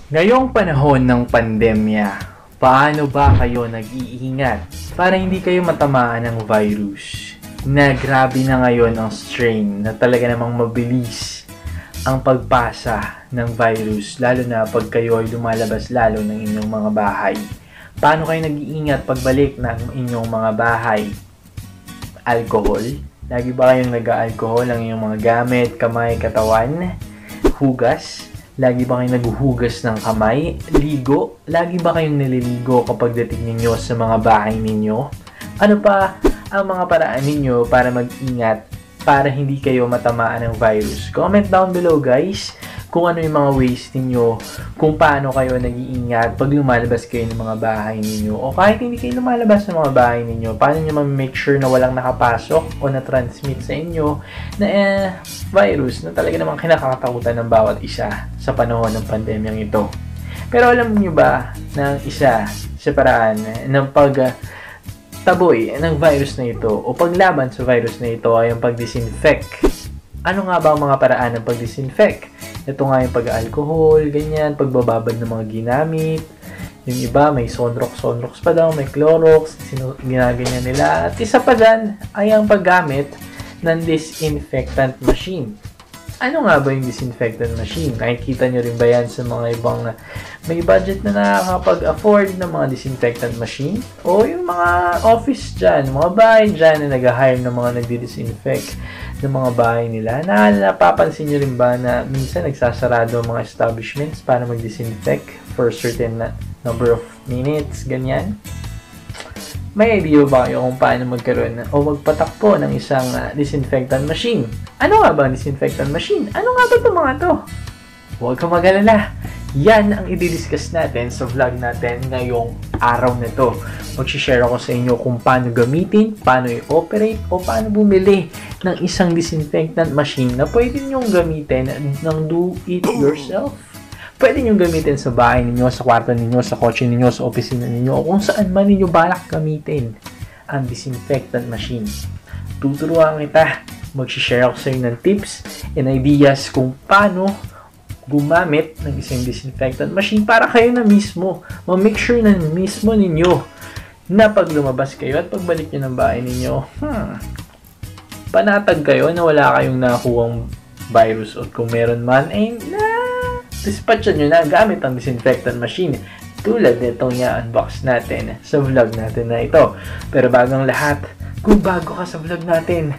Ngayong panahon ng pandemya, paano ba kayo nag-iingat para hindi kayo matamaan ng virus? Na grabe na ngayon ang strain na talaga namang mabilis ang pagpasa ng virus, lalo na pag kayo ay lumalabas lalo ng inyong mga bahay. Paano kayo nag-iingat pagbalik ng inyong mga bahay? Alcohol? Lagi ba kayong nag-alcohol ang inyong mga gamit, kamay, katawan? Hugas? Lagi ba kayong naghuhugas ng kamay? Ligo? Lagi ba kayong naliligo kapag dating ninyo sa mga bahay ninyo? Ano pa ang mga paraan ninyo para mag-ingat para hindi kayo matamaan ng virus? Comment down below guys kung ano yung mga ways ninyo, kung paano kayo nag-iingat pag lumalabas kayo ng mga bahay ninyo. O kahit hindi kayo lumalabas ng mga bahay ninyo, paano nyo ma-make sure na walang nakapasok o na-transmit sa inyo na virus na talaga namang kinakatakutan ng bawat isa sa panahon ng pandemyang ito. Pero alam niyo ba na isa sa paraan ng pagtaboy ng virus na ito o paglaban sa virus na ito ay ang pag-disinfect. Ano nga ba ang mga paraan ng pag-disinfect? Ito nga yung pag-alcohol, ganyan, pagbababad ng mga ginamit. Yung iba, may Sonrox pa daw, may Clorox, ginaganyan nila. At isa pa dyan ay ang paggamit ng disinfectant machine. Ano nga ba yung disinfectant machine? Nakikita nyo rin ba yan sa mga ibang may budget na nakakapag-afford ng mga disinfectant machine? O yung mga office dyan, mga bahay dyan na nag-hire ng mga nagdi-disinfect ng mga bahay nila? Napapansin nyo rin ba na minsan nagsasarado ang mga establishments para mag-disinfect for a certain number of minutes, ganyan? May idea ba kayo kung paano magkaroon o magpatakbo ng isang disinfectant machine? Ano nga ba ang disinfectant machine? Ano nga ba itong mga to? Huwag kang mag-alala. Yan ang i-discuss natin sa vlog natin ngayong araw na to. Mag-share ako sa inyo kung paano gamitin, paano i-operate, o paano bumili ng isang disinfectant machine na pwede nyong gamitin ng do-it-yourself. Pwede nyo gamitin sa bahay ninyo, sa kwarto ninyo, sa kotse ninyo, sa opisina ninyo, o kung saan man ninyo balak gamitin ang disinfectant machine. Tuturuan kita, mag-share ako sa inyo ng tips and ideas kung paano gumamit ng isang disinfectant machine para kayo na mismo, ma-make sure na mismo ninyo na pag lumabas kayo at pagbalik nyo ng bahay ninyo, panatag kayo na wala kayong nakuhang virus, o kung meron man, dispatchan nyo na gamit ang disinfectant machine tulad nitong i-unbox natin sa vlog natin na ito. Pero bago ang lahat, kung bago ka sa vlog natin,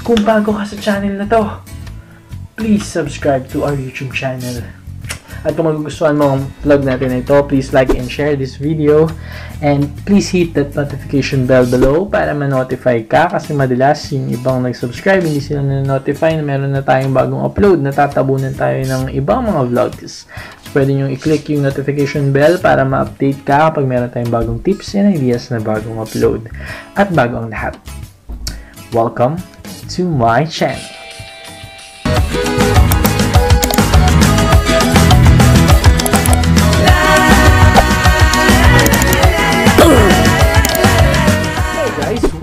kung bago ka sa channel na to, please subscribe to our YouTube channel. At kung magugustuhan mo ang vlog natin na ito, please like and share this video. And please hit that notification bell below para ma-notify ka. Kasi madalas yung ibang nag-subscribe, hindi sila na-notify na meron na tayong bagong upload. Natatabunan tayo ng ibang mga vlogs. So, pwede nyo i-click yung notification bell para ma-update ka kapag meron tayong bagong tips and ideas na bagong upload. At bago ang lahat, welcome to my channel.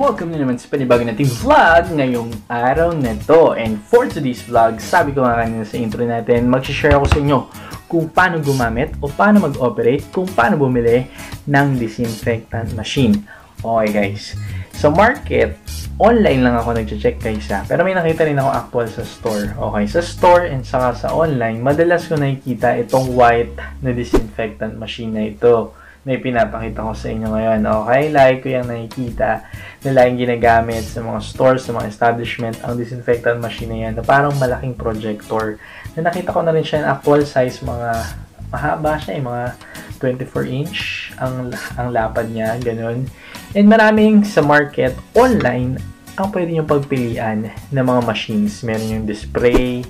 Welcome na naman sa panibagong nating vlog ngayong araw na to. And for today's vlog, sabi ko nga kanina sa intro natin, mag-share ako sa inyo kung paano gumamit o paano mag-operate, kung paano bumili ng disinfectant machine. Okay guys, sa market, online lang ako nag-check kaysa, pero may nakita rin ako actual sa store. Okay, sa store and saka sa online, madalas ko nakikita itong white na disinfectant machine na ito na ipinapakita ko sa inyo ngayon. Okay, like ko yung nakikita na laging ginagamit sa mga stores, sa mga establishment, ang disinfectant machine na yan na parang malaking projector. Na nakita ko na rin siya ng actual size, mga mahaba siya, mga 24-inch ang lapad niya, ganun. And maraming sa market, online, ang pwede nyo pagpilian ng mga machines. Meron yung display,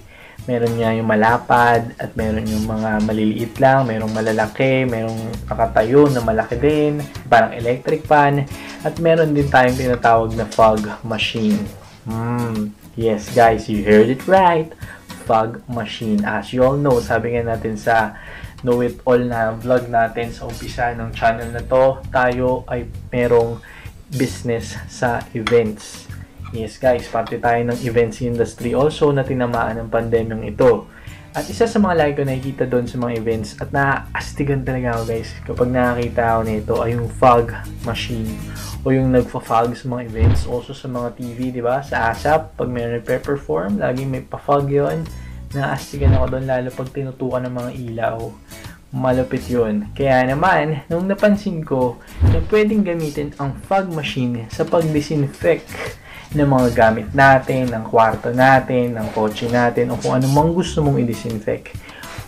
meron niya yung malapad, at meron yung mga maliliit lang, merong malalaki, merong nakatayo na malaki din, parang electric fan, at meron din tayong tinatawag na fog machine. Yes guys, you heard it right, fog machine. As you all know, sabi nga natin sa Know It All na vlog natin sa umpisa ng channel na to, tayo ay merong business sa events. Yes guys, parte tayo ng events industry also na tinamaan ng pandemyang ito. At isa sa mga lagi ko nakikita doon sa mga events at naaastigan talaga ako guys kapag nakakita ako nito ay yung fog machine o yung nagfa-fog sa mga events, also sa mga TV, di ba? Sa ASAP, pag may nagpe-perform, laging may pa-fog yun. Naaastigan ako doon lalo pag tinutukan ng mga ilaw. Malupit yun. Kaya naman, nung napansin ko na pwedeng gamitin ang fog machine sa pag-disinfect ng mga gamit natin, ng kwarto natin, ng kotse natin, o kung ano mang gusto mong i-disinfect,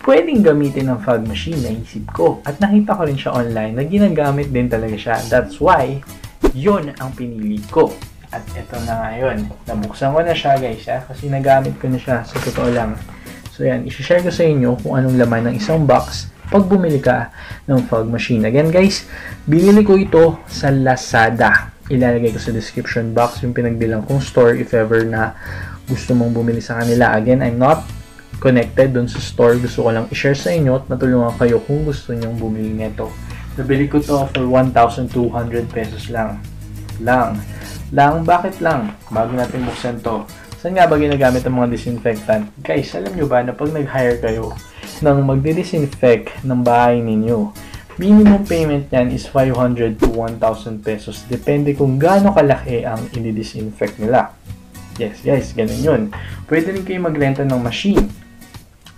pwedeng gamitin ng fog machine, naisip ko. At nakita ko rin siya online na ginagamit din talaga siya. That's why, yun ang pinili ko. At ito na nga yun. Nabuksan ko na siya guys, kasi nagamit ko na siya sa totoo lang. So yan, isi-share ko sa inyo kung anong laman ng isang box pag bumili ka ng fog machine. Again guys, binili ko ito sa Lazada. Ilalagay ko sa description box yung pinagbilang kong store if ever na gusto mong bumili sa kanila. Again, I'm not connected dun sa store. Gusto ko lang i-share sa inyo at matulungan kayo kung gusto nyong bumili nito. Nabili ko to for 1,200 pesos lang. Bakit lang? Bago natin buksan to. Saan nga ba ginagamit ang mga disinfectant? Guys, alam nyo ba na pag nag-hire kayo ng magdi-disinfect ng bahay ninyo, minimum payment niyan is 500 to 1,000 pesos. Depende kung gaano kalaki ang i-disinfect nila. Yes, guys, ganun yun. Pwede rin kayo magrenta ng machine.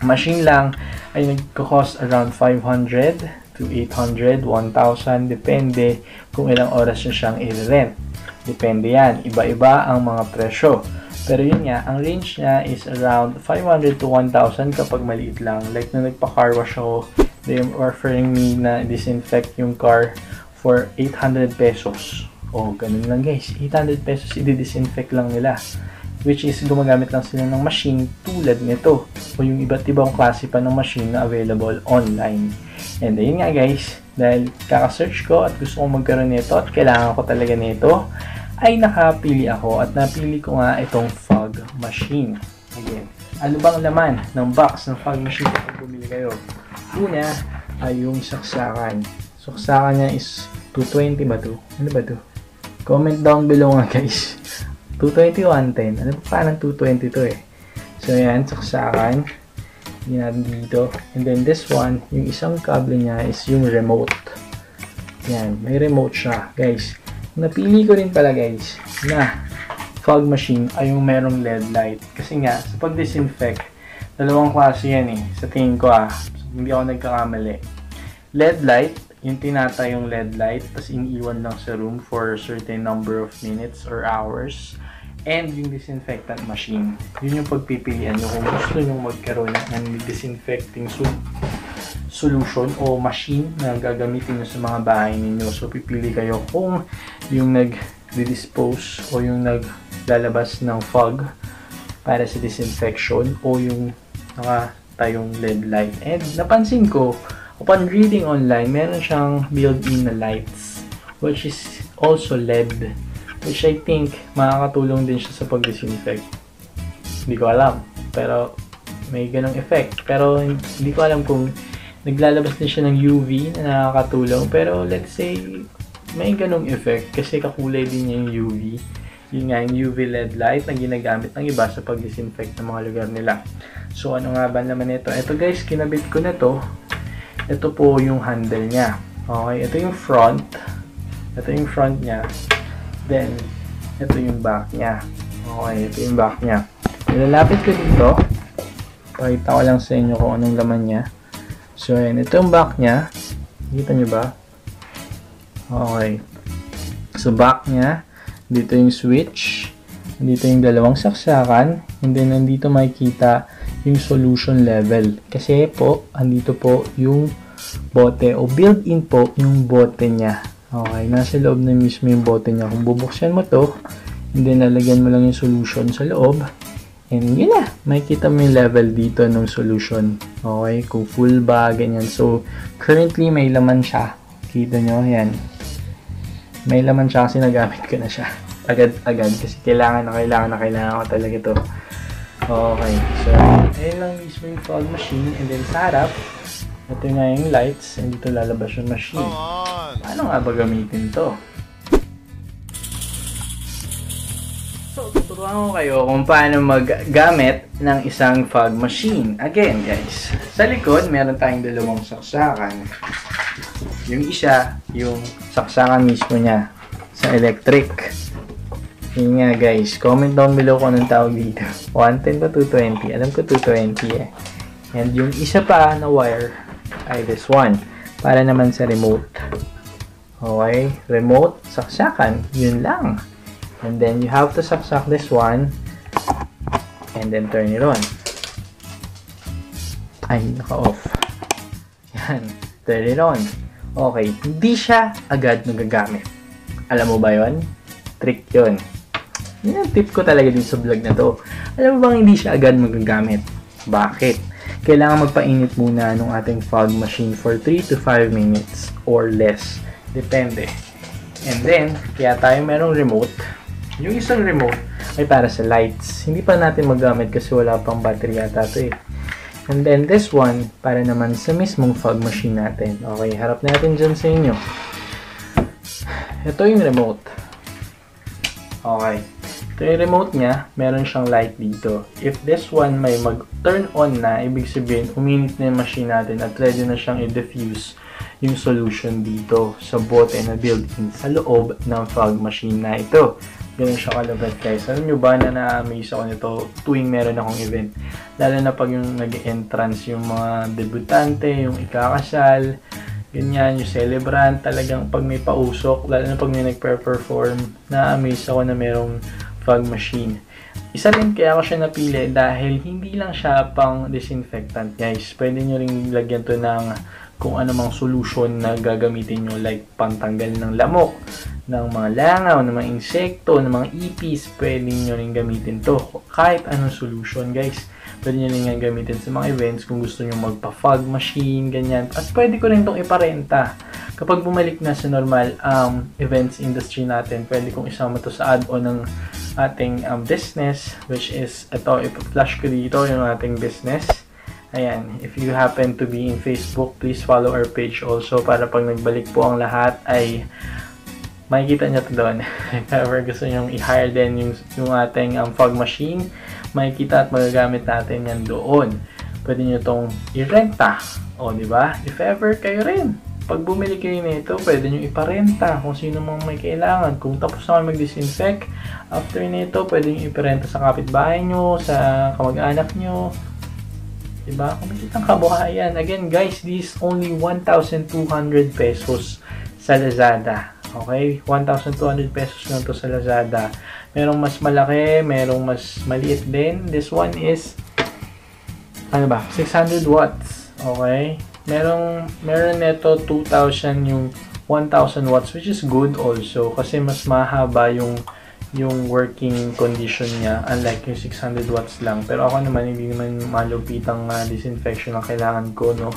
Machine lang ay nagko-cost around 500 to 800, 1,000. Depende kung ilang oras nyo siyang i-rent. Depende yan. Iba-iba ang mga presyo. Pero yun nga, ang range niya is around 500 to 1,000 kapag maliit lang. Like na nagpa-car wash ako, they are offering me na disinfect yung car for 800 pesos. O, ganun lang guys. 800 pesos i-disinfect lang nila. Which is, gumagamit lang sila ng machine tulad nito. O yung iba't ibang klase pa ng machine na available online. And ayun nga guys, dahil kaka-search ko at gusto kong magkaroon nito at kailangan ko talaga nito, ay nakapili ako at napili ko nga itong fog machine. Again, ano bang laman ng box ng fog machine kapag bumili kayo? Una ay yung saksakan. Saksakan niya is 220 ba to? Ano ba to? Comment down below nga guys. 220 o 110? Ano pa ng 220 to eh? So yan, saksakan. Hindi natin dito. And then this one, yung isang kable niya is yung remote. Yan, may remote siya guys. Napili ko rin pala guys na fog machine ay yung merong LED light. Kasi nga, sa pag-disinfect, dalawang klase yan eh. Sa tingin ko hindi ako nagkakamali. LED light, yung tinatay yung LED light, tapos iniiwan lang sa room for a certain number of minutes or hours. And yung disinfectant machine. Yun yung pagpipilian nyo kung gusto nyo magkaroon ng disinfecting solution o machine na gagamitin nyo sa mga bahay ninyo. So, pipili kayo kung yung nag-dispose o yung naglalabas ng fog para sa disinfection o yung nakatayong LED light. And napansin ko, upon reading online, meron siyang built-in na lights which is also LED, which I think makakatulong din siya sa pag-disinfect. Hindi ko alam, pero may ganong effect. Pero hindi ko alam kung naglalabas din siya ng UV na nakakatulong. Pero let's say, may ganong effect kasi kakulay din niya yung UV. Yun nga, yung UV LED light na ginagamit ng iba sa pag-disinfect ng mga lugar nila. So, ano nga ba naman ito? Ito guys, kinabit ko na to. Ito po yung handle niya. Okay, ito yung front. Ito yung front niya. Then, ito yung back niya. Okay, ito yung back niya. Nilalapit ko dito. Pakita ko lang sa inyo kung anong laman niya. So, ayan. Ito yung back niya. Kita nyo ba? Okay. So, back niya. Dito yung switch. Dito yung dalawang saksakan. And then, nandito makikita yung solution level. Kasi po, andito po yung bote. O built-in po yung bote niya. Okay. Nasa loob na mismo yung bote niya. Kung bubuksan mo to, and then, lalagyan mo lang yung solution sa loob. And yun na, makikita mo yung level dito ng solution. Okay, kung full ba, ganyan. So, currently may laman siya. Kita nyo, yan. May laman siya kasi nagamit ko na siya. Agad-agad kasi kailangan ko talaga ito. Okay, so, ayun lang mismo yung fog machine. And then sa harap, ito nga yung lights. And dito lalabas yung machine. Paano nga ba gamitin to? So, Tuturuan ko kayo kung paano maggamit ng isang fog machine. Again guys, sa likod meron tayong dalawang saksakan. Yung isa, yung saksakan mismo niya sa electric. Yun nga guys, comment down below kung anong tawag dito. 110 ba 220? Alam ko 220 eh. And yung isa pa na wire ay this one. Para naman sa remote. Okay, remote, saksakan, yun lang. And then you have to saksak this one and then turn it on. Ay, naka-off. Yan, turn it on. Okay, hindi siya agad nagagamit. Alam mo ba yun? Trick yun. Yan ang tip ko talaga dito sa vlog na to. Alam mo bang hindi siya agad magagamit? Bakit? Kailangan magpainit muna ng ating fog machine for 3 to 5 minutes or less. Depende. And then, kaya tayo merong remote. Yung isang remote ay para sa lights. Hindi pa natin magamit kasi wala pang battery yata ito eh. And then this one, para naman sa mismong fog machine natin. Okay, harap natin dyan sa inyo. Ito yung remote. Okay. Ito yung remote niya, meron siyang light dito. If this one may mag-turn on na, ibig sabihin, uminit na yung machine natin at ready na siyang i-diffuse yung solution dito sa bote na built-in sa loob ng fog machine na ito. Ganun siya kalabad guys. Alam nyo ba na na-amaze ako nito tuwing meron akong event? Lalo na pag yung nag-entrance yung mga debutante, yung ikakasal, ganyan, yung celebrant, talagang pag may pausok, lalo na pag may nag-perform, na-amaze ako na merong fog machine. Isa rin kaya ako siya napili dahil hindi lang siya pang disinfectant guys. Pwede nyo rin lagyan to ng kung ano mang solution na gagamitin nyo, like pantanggal ng lamok, ng mga langaw, ng mga insekto, ng mga ipis, pwede nyo rin gamitin to. Kahit anong solution guys, pwede nyo rin gamitin sa mga events kung gusto nyo magpa-fog machine, ganyan. At pwede ko rin itong iparenta. Kapag bumalik na sa normal events industry natin, pwede kong isama to sa add-on ng ating business, which is, ito, ipa-flash ko dito yung ating business. Ayan, if you happen to be in Facebook, please follow our page also para pag nagbalik po ang lahat ay makikita nyo ito doon. If ever gusto nyo i-hire din yung ating fog machine, makikita at magagamit natin yan doon. Pwede nyo itong i-renta. O, di ba? If ever kayo rin, pag bumili kayo nito, pwede nyo iparenta kung sino mang may kailangan. Kung tapos na kayo mag-disinfect, after nito, pwede nyo iparenta sa kapitbahay nyo, sa kamag-anak nyo. Diba? Kumikitang kabuhayan. Again, guys, this is only 1,200 pesos sa Lazada. Okay? 1,200 pesos lang to sa Lazada. Merong mas malaki, merong mas maliit din. This one is, ano ba? 600 watts. Okay? Meron neto 2,000 yung 1,000 watts, which is good also. Kasi mas mahaba yung working condition niya, unlike yung 600 watts lang. Pero ako naman, hindi naman malupitang disinfection ang kailangan ko, no?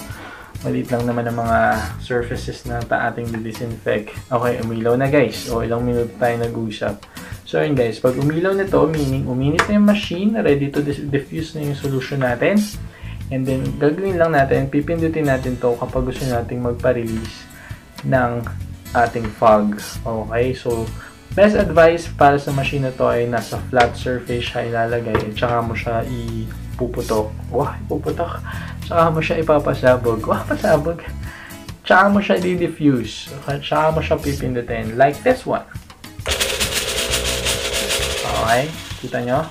Maliit lang naman ang mga surfaces na ating disinfect. Okay, umilaw na guys. O, ilang minuto tayo nag-usap. So, yun guys, pag umilaw na to, meaning uminit na yung machine, ready to diffuse na yung solution natin. And then, gagawin lang natin, pipindutin natin to kapag gusto nating magpa-release ng ating fog. Okay, so, best advice para sa machine na to ay nasa flat surface siya ilalagay at saka mo siya ipuputok. Wah, ipuputok. Tsaka mo siya ipapasabog. Wah, pasabog. Tsaka mo siya i-diffuse. Tsaka mo siya pipindutin. Like this one. Okay. Kita nyo?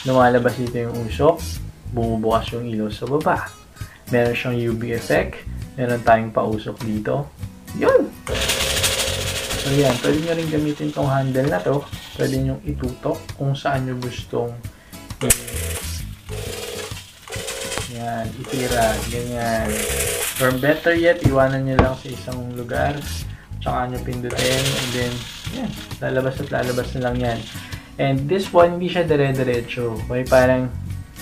Lumalabas dito yung usok. Bumubukas yung ilaw sa baba. Meron siyang UV effect. Meron tayong pausok dito. Yun! So yan, pwede nyo rin gamitin tong handle na to. Pwede nyo itutok kung saan nyo gustong yan, itira, ganyan. Or better yet, iwanan nyo lang sa isang lugar. Tsaka nyo pindutin. And then, yan, lalabas at lalabas na lang yan. And this one, hindi siya dire-diretso. Okay, parang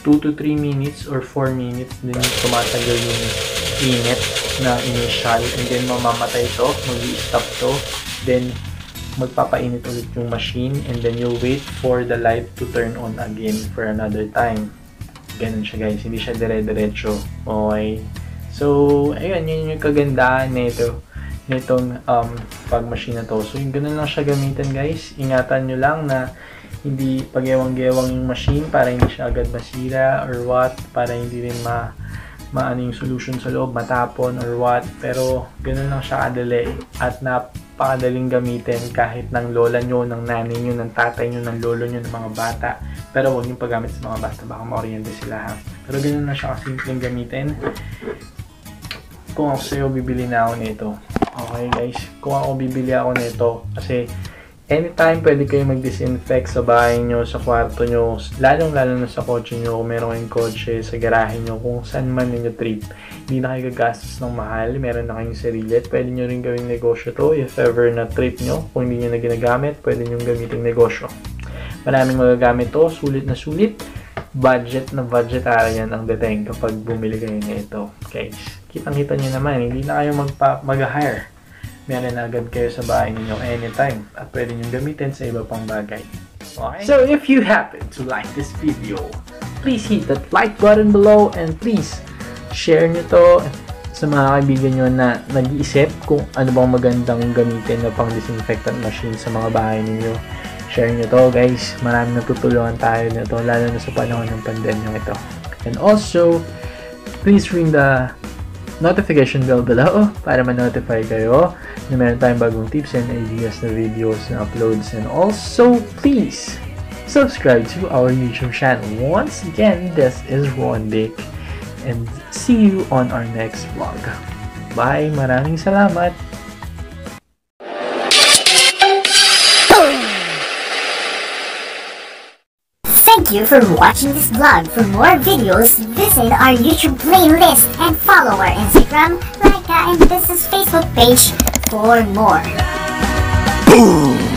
2 to 3 minutes or 4 minutes din tumatagal yung init na initial. And then, mamamatay to. Mag-i-stop to. Then, magpapainit ulit yung machine and then you'll wait for the light to turn on again for another time. Ganun siya guys, hindi siya dire-diretso. Okay? So, ayun, yun yung kagandahan nitong fog machine na to. So, yung ganun lang siya gamitin guys. Ingatan nyo lang na hindi pag-ewang-gewang yung machine para hindi siya agad masira or what, para hindi rin maano yung solution sa loob, matapon or what. Pero ganun lang siya kadali at napakadaling gamitin kahit ng lola nyo, ng nanay nyo, ng tatay nyo, ng lolo nyo, ng mga bata. Pero huwag yung paggamit sa mga bata, baka ma-oriente sila ha. Pero ganun lang siya kasimpleng gamitin. Kung ako sa'yo, bibili na ako nito. Okay guys, kung ako bibili ako nito kasi anytime pwede kayo mag-disinfect sa bahay nyo, sa kwarto nyo, lalong-lalo na sa kotse nyo, kung meron kayong kotse, sa garahe nyo, kung saan man ninyo trip. Hindi na kayo gagastos ng mahal, meron na kayong sarili at pwede nyo rin gawing negosyo to if ever na trip nyo. Kung hindi nyo na ginagamit, pwede nyo gamiting negosyo. Maraming magagamit to, sulit na sulit. Budget na budgetarian ang dating kapag bumili kayo nito. Okay, kitang-kita nyo naman, hindi na kayo mag-hire. Meron na agad kayo sa bahay ninyo anytime at pwede nyo gamitin sa iba pang bagay. Okay? So if you happen to like this video, please hit that like button below and please share nyo to sa mga kaibigan nyo na nag-iisip kung ano bang magandang gamitin na pang disinfectant machine sa mga bahay ninyo. Share nyo to guys, maraming natutulungan tayo nito lalo na sa panahon ng pandemya ito. And also, please ring the notification bell below para ma-notify kayo na meron tayong bagong tips and ideas na videos na uploads. And also, please subscribe to our YouTube channel. Once again, this is Rondick and see you on our next vlog. Bye! Maraming salamat! Thank you for watching this vlog. For more videos, visit our YouTube playlist and follow our Instagram, Lyka, and business Facebook page for more. Boom!